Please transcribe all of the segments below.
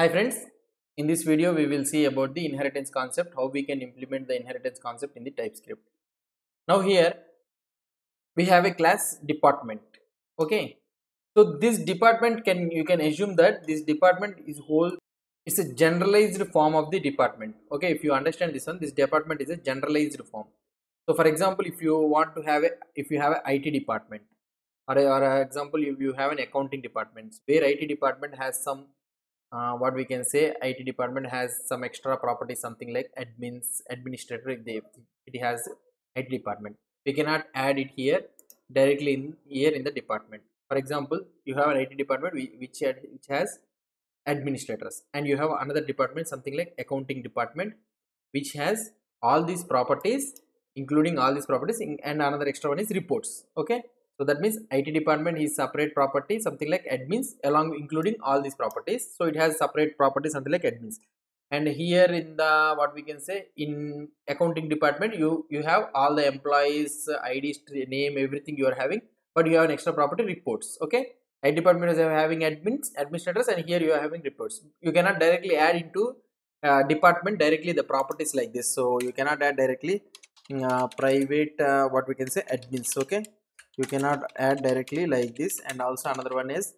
Hi friends, in this video we will see about the inheritance concept, how we can implement the inheritance concept in the TypeScript. Now here we have a class department. Okay, so this department you can assume that this department is whole. It's a generalized form of the department. Okay, if you understand this one, this department is a generalized form. So for example, if you have a IT department, or example, if you have an accounting department where IT department has some what we can say, IT department has some extra properties, something like administrator. If it has IT department, we cannot add it here directly in the department. For example, you have an IT department which has administrators, and you have another department, something like accounting department, which has all these properties, including all these properties, and another extra one is reports. Okay, so that means IT department is separate property, something like admins, along including all these properties. So it has separate properties, something like admins. And here in the what we can say, in accounting department, you have all the employees ID, name, everything you are having, but you have an extra property, reports. Okay, IT department is having administrators, and here you are having reports. You cannot directly add into department directly the properties like this. So you cannot add directly private what we can say, admins. Okay, you cannot add directly like this. And also another one is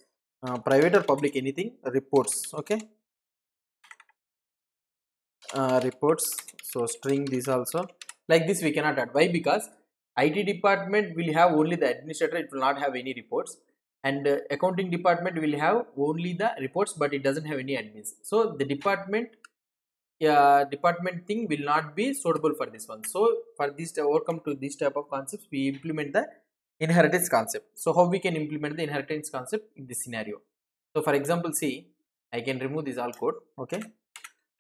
private or public, anything, reports. Okay, reports. So string this also, like this we cannot add. Why? Because IT department will have only the administrator, it will not have any reports. And accounting department will have only the reports, but it doesn't have any admins. So the department thing will not be suitable for this one. So for this to overcome to this type of concepts, we implement the inheritance concept. So how we can implement the inheritance concept in this scenario? So for example, see, I can remove this all code. Okay,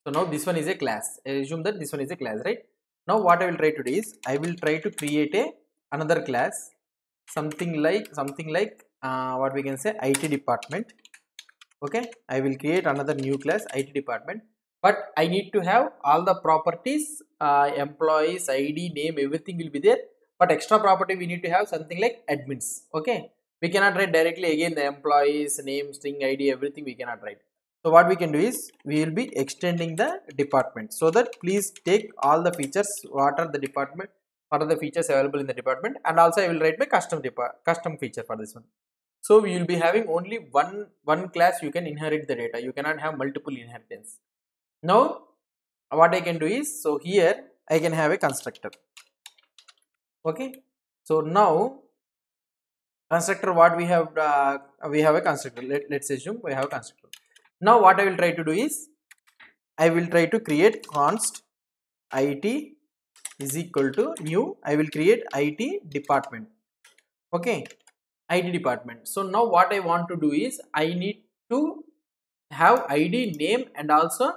so now this one is a class. I assume that this one is a class, right? Now what I will try to do is, I will try to create a another class, something like what we can say, IT department. Okay, I will create another new class, IT department, but I need to have all the properties, employees, ID, name, everything will be there. But extra property we need to have something like admins. Okay, we cannot write directly again the employees name, string, ID, everything we cannot write. So what we can do is, we will be extending the department, so that please take all the features, what are the department, what are the features available in the department. And also I will write my custom feature for this one. So we will be having only one class you can inherit the data. You cannot have multiple inheritance. Now what I can do is, so here I can have a constructor. Okay, so now constructor, what we have a constructor. Let's assume we have a constructor. Now what I will try to do is, I will try to create const IT is equal to new. I will create IT department. Okay, IT department. So now what I want to do is, I need to have ID, name, and also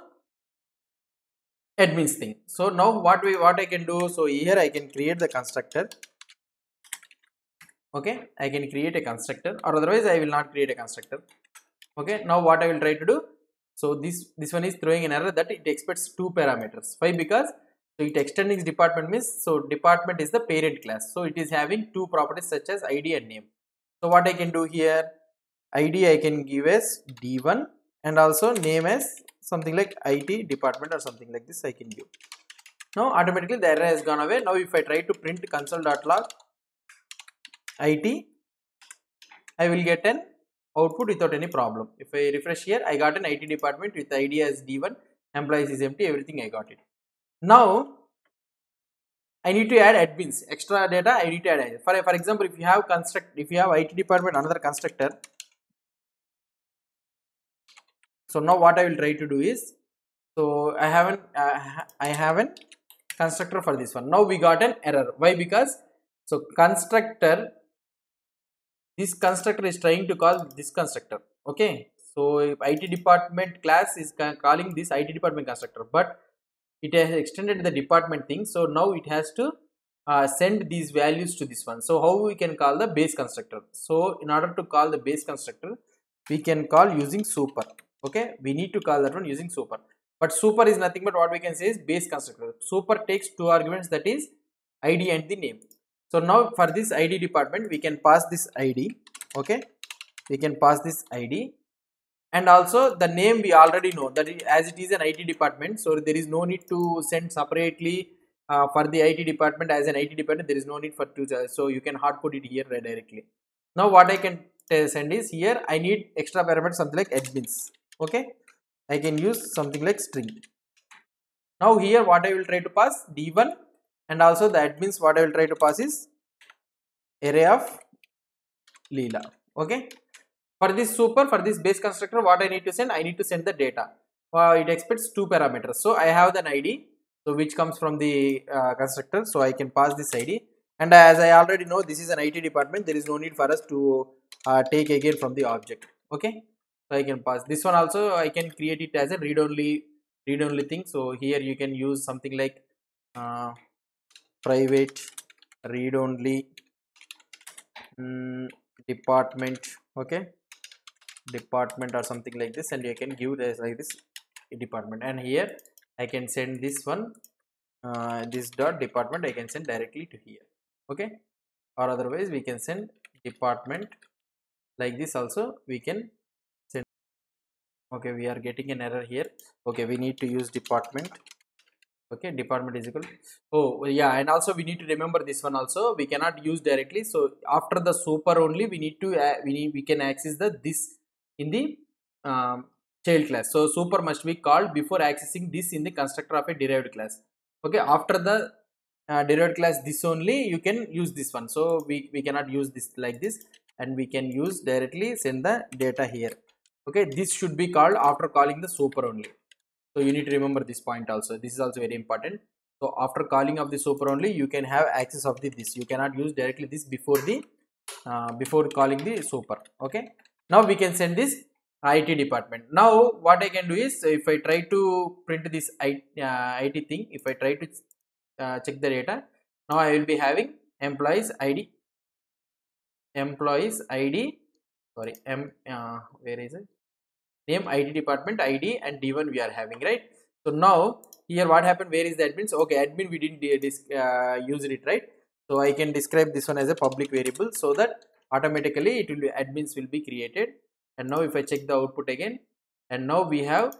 admins thing. So now what I can do, so here I can create the constructor. Okay, I can create a constructor, or otherwise I will not create a constructor. Okay, now what I will try to do, so this one is throwing an error that it expects two parameters. Why? Because so it extending department means, so department is the parent class, so it is having two properties such as ID and name. So what I can do here, ID I can give as D1, and also name as something like IT department or something like this I can give. Now automatically the error has gone away. Now if I try to print console.log IT, I will get an output without any problem. If I refresh here, I got an IT department with ID as D1, employees is empty, everything I got it. Now I need to add admins, extra data I need to add. For example, if you have IT department, another constructor. So now what I will try to do is, so I have an constructor for this one. Now we got an error. Why? Because so this constructor is trying to call this constructor. Okay, so if IT department class is calling this IT department constructor, but it has extended the department thing. So now it has to send these values to this one. So how we can call the base constructor? So in order to call the base constructor, we can call using super. Okay, we need to call that one using super. But super is nothing but what we can say is base constructor. Super takes two arguments, that is ID and the name. So now for this ID department, we can pass this ID. Okay, we can pass this ID, and also the name we already know that as it is an IT department, so there is no need to send separately for the IT department. As an IT department, there is no need for two, so you can hard code it here directly. Now what I can send is, here I need extra parameter something like admins. Okay, I can use something like string. Now here what I will try to pass d1, and also the admins what I will try to pass is array of Leela. Okay, for this super, for this base constructor, what I need to send? I need to send the data. It expects two parameters. So I have an ID, so which comes from the constructor. So I can pass this ID. And as I already know, this is an IT department. There is no need for us to take again from the object. Okay, so I can pass this one also. I can create it as a read-only thing. So here you can use something like private read-only department. Okay, department or something like this, and you can give this like this department, and here I can send this one, this dot department I can send directly to here. Okay, or otherwise we can send department like this also we can send. Okay, we are getting an error here. Okay, we need to use department. Okay, department is equal, oh yeah, and also we need to remember this one also, we cannot use directly. So after the super only we need to we can access the this in the child class. So super must be called before accessing this in the constructor of a derived class. Okay, after the derived class this only you can use this one. So we cannot use this like this, and we can use directly send the data here. Okay, this should be called after calling the super only. So you need to remember this point also. This is also very important. So after calling of the super only, you can have access of the this. You cannot use directly this before the before calling the super. Okay. Now we can send this IT department. Now what I can do is, if I try to print this IT thing, if I try to check the data, now I will be having employees ID, sorry, where is it? Name, IT department ID, and d1 we are having, right? So now here what happened, where is the admins? Okay, admin we didn't use it, right? So I can describe this one as a public variable, so that automatically it will be admins will be created. And now if I check the output again, and now we have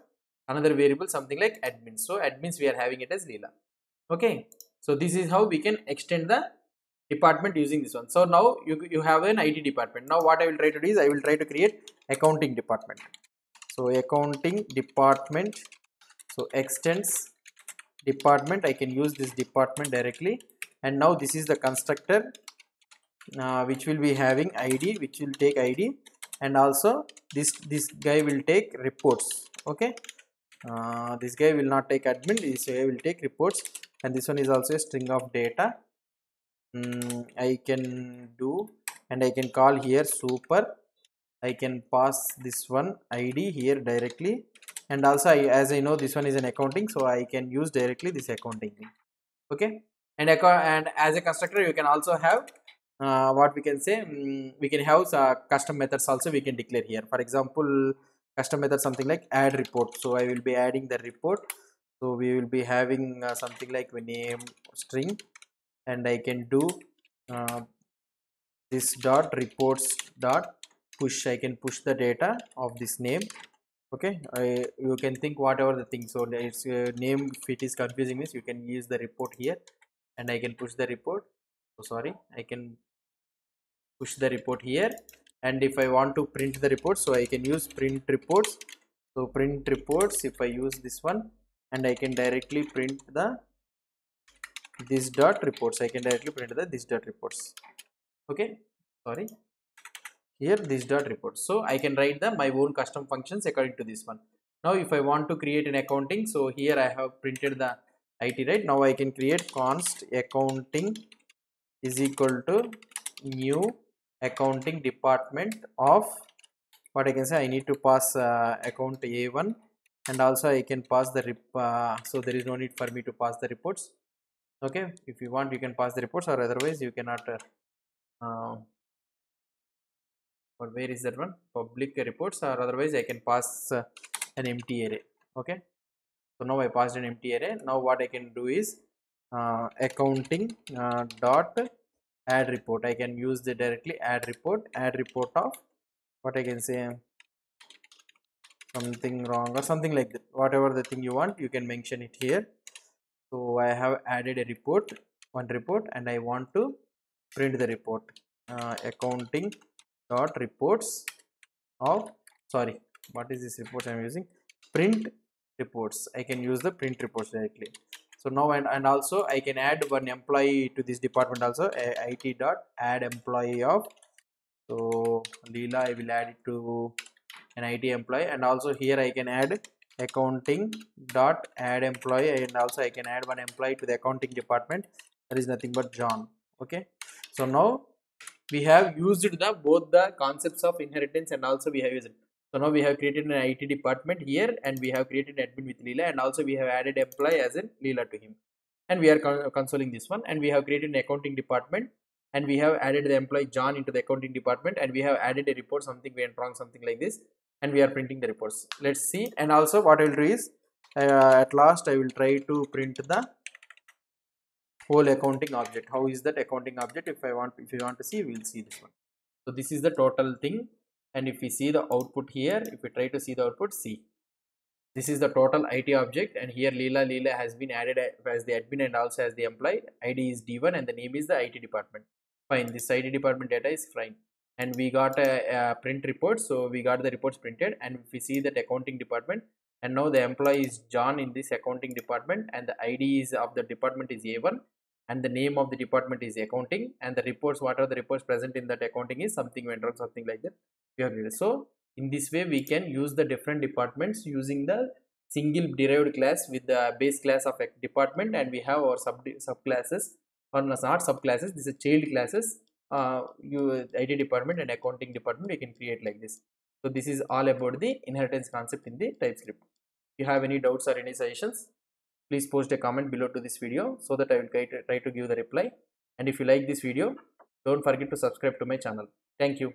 another variable something like admins. So admins we are having it as Leela. Okay, so this is how we can extend the department using this one. So now you have an IT department. Now what I will try to do is, I will try to create accounting department. So accounting department, so extends department, I can use this department directly. And now this is the constructor which will be having ID, which will take ID, and also this guy will take reports. Okay, this guy will not take admin, this guy will take reports. And this one is also a string of data. I can do, and I can call here super. I can pass this one ID here directly, and also as I know this one is an accounting, so I can use directly this accounting thing. Okay, and as a constructor you can also have what we can say, we can have custom methods also we can declare here. For example, custom method something like add report. So I will be adding the report. So we will be having something like name string, and I can do this dot reports dot push. I can push the data of this name. Okay, you can think whatever the thing. So its name, if it is confusing means, you can use the report here, and I can push the report. So sorry, I can push the report here. And if I want to print the report, so I can use print reports. So print reports, if I use this one, and I can directly print the this dot reports. I can directly print the this dot reports. Okay, sorry, here this dot report. So I can write the my own custom functions according to this one. Now if I want to create an accounting, so here I have printed the IT, right? Now I can create const accounting is equal to new accounting department of, what I can say, I need to pass account A1, and also I can pass the so there is no need for me to pass the reports. Okay, if you want you can pass the reports, or otherwise you cannot or where is that one, public reports, or otherwise I can pass an empty array. Okay, so now I passed an empty array. Now what I can do is accounting dot add report. I can use the directly add report of, what I can say, something wrong or something like that. Whatever the thing you want, you can mention it here. So I have added a report, one report, and I want to print the report. Accounting dot reports of, sorry, what is this report I am using? Print reports. I can use the print reports directly. So now and also I can add one employee to this department also. IT dot add employee of, so Leela, I will add it to an IT employee, and also here I can add accounting dot add employee, and also I can add one employee to the accounting department. That is nothing but John. Okay, so now we have used the both the concepts of inheritance, and also we have used it. So now we have created an IT department here, and we have created admin with Leela, and also we have added employee as in Leela to him, and we are consoling this one, and we have created an accounting department, and we have added the employee John into the accounting department, and we have added a report, something went wrong, something like this, and we are printing the reports. Let's see. And also what I will do is, at last I will try to print the whole accounting object. How is that accounting object? If you want to see, we will see this one. So this is the total thing, and if we see the output here, if we try to see the output, see, this is the total IT object, and here Leela has been added as the admin and also as the employee. ID is D1 and the name is the IT department. Fine, this IT department data is fine, and we got a print report, so we got the reports printed, and if we see that accounting department, and now the employee is John in this accounting department, and the ID is of the department is A1, and the name of the department is accounting, and the reports, what are the reports present in that accounting is something went wrong, something like that we have read. So in this way we can use the different departments using the single derived class with the base class of a department, and we have our subclasses, or not subclasses, these are child classes. IT department and accounting department we can create like this. So this is all about the inheritance concept in the TypeScript. If you have any doubts or any suggestions, please post a comment below to this video so that I will try to give the reply. And if you like this video, don't forget to subscribe to my channel. Thank you.